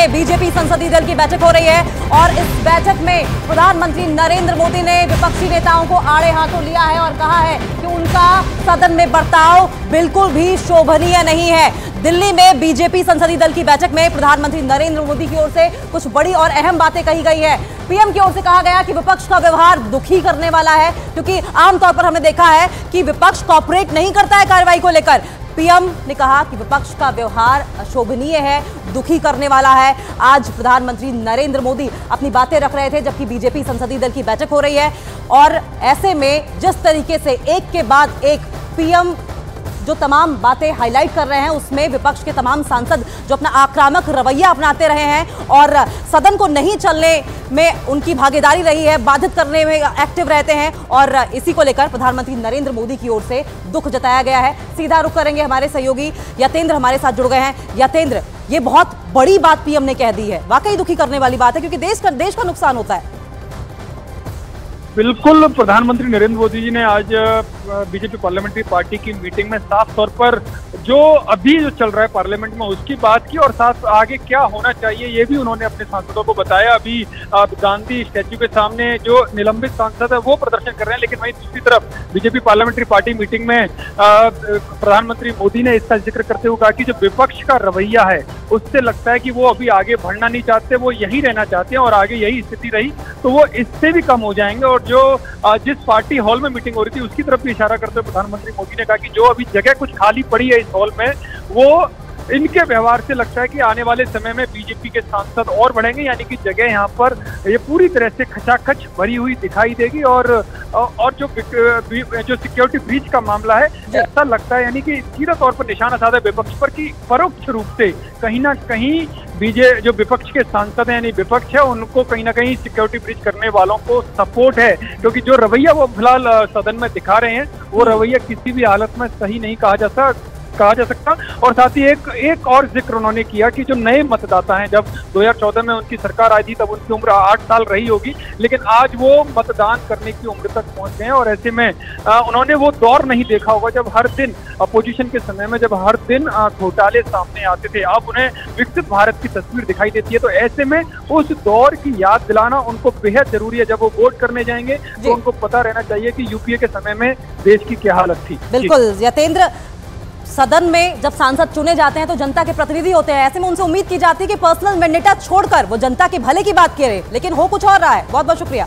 में बीजेपी संसदीय दल की बैठक हो रही है और इस बैठक में प्रधानमंत्री नरेंद्र मोदी ने विपक्षी नेताओं को आड़े हाथों लिया है और कहा है कि उनका सदन में बर्ताव बिल्कुल भी शोभनीय नहीं है। दिल्ली में बीजेपी संसदीय दल की बैठक में प्रधानमंत्री नरेंद्र मोदी की ओर से कुछ बड़ी और अहम बातें कही गई है। पीएम की ओर से कहा गया कि विपक्ष का व्यवहार दुखी करने वाला है, क्योंकि आमतौर पर हमने देखा है कि विपक्ष कॉपरेट नहीं करता है कार्रवाई को लेकर। पीएम ने कहा कि विपक्ष का व्यवहार अशोभनीय है, दुखी करने वाला है। आज प्रधानमंत्री नरेंद्र मोदी अपनी बातें रख रहे थे जबकि बीजेपी संसदीय दल की बैठक हो रही है और ऐसे में जिस तरीके से एक के बाद एक पीएम जो तमाम बातें हाईलाइट कर रहे हैं उसमें विपक्ष के तमाम सांसद जो अपना आक्रामक रवैया अपनाते रहे हैं और सदन को नहीं चलने में उनकी भागीदारी रही है, बाधित करने में एक्टिव रहते हैं और इसी को लेकर प्रधानमंत्री नरेंद्र मोदी की ओर से दुख जताया गया है। सीधा रुख करेंगे, हमारे सहयोगी यतेंद्र हमारे साथ जुड़ गए हैं। यतेंद्र, ये बहुत बड़ी बात पीएम ने कह दी है, वाकई दुखी करने वाली बात है क्योंकि देश का नुकसान होता है। बिल्कुल, प्रधानमंत्री नरेंद्र मोदी जी ने आज बीजेपी पार्लियामेंट्री पार्टी की मीटिंग में साफ तौर पर जो अभी जो चल रहा है पार्लियामेंट में उसकी बात की और साथ आगे क्या होना चाहिए ये भी उन्होंने अपने सांसदों को बताया। अभी गांधी स्टैच्यू के सामने जो निलंबित सांसद है वो प्रदर्शन कर रहे हैं, लेकिन वहीं दूसरी तरफ बीजेपी पार्लियामेंट्री पार्टी मीटिंग में प्रधानमंत्री मोदी ने इसका जिक्र करते हुए कहा कि जो विपक्ष का रवैया है उससे लगता है कि वो अभी आगे बढ़ना नहीं चाहते, वो यहीं रहना चाहते हैं और आगे यही स्थिति रही तो वो इससे भी कम हो जाएंगे। और जो जिस पार्टी हॉल में मीटिंग हो रही थी उसकी तरफ भी इशारा करते हुए प्रधानमंत्री मोदी ने कहा कि जो अभी जगह कुछ खाली पड़ी है इस हॉल में वो इनके व्यवहार से लगता है कि आने वाले समय में बीजेपी के सांसद और बढ़ेंगे, यानी कि जगह यहाँ पर ये पूरी तरह से खचाखच भरी हुई दिखाई देगी। और जो सिक्योरिटी ब्रीच का मामला है ऐसा लगता है यानी कि सीधा तौर पर निशाना साधा विपक्ष पर कि परोक्ष रूप से कहीं ना कहीं जो विपक्ष के सांसद हैं यानी विपक्ष है उनको कहीं ना कहीं सिक्योरिटी ब्रीच करने वालों को सपोर्ट है, क्योंकि जो रवैया वो फिलहाल सदन में दिखा रहे हैं वो रवैया किसी भी हालत में सही नहीं कहा जा सकता। और साथ ही एक और जिक्र उन्होंने किया कि जो नए मतदाता हैं, जब 2014 में उनकी सरकार आई थी तब उनकी उम्र 8 साल रही होगी, लेकिन आज वो मतदान करने की उम्र तक पहुंच गए हैं और ऐसे में उन्होंने वो दौर नहीं देखा होगा जब हर दिन अपोजिशन के समय में जब हर दिन घोटाले सामने आते थे। अब उन्हें विकसित भारत की तस्वीर दिखाई देती है, तो ऐसे में उस दौर की याद दिलाना उनको बेहद जरूरी है। जब वो वोट करने जाएंगे तो उनको पता रहना चाहिए कि यूपीए के समय में देश की क्या हालत थी। बिल्कुल यतेंद्र, सदन में जब सांसद चुने जाते हैं तो जनता के प्रतिनिधि होते हैं, ऐसे में उनसे उम्मीद की जाती है कि पर्सनल वेंडेटा छोड़कर वो जनता के भले की बात करे, लेकिन हो कुछ और रहा है। बहुत बहुत शुक्रिया।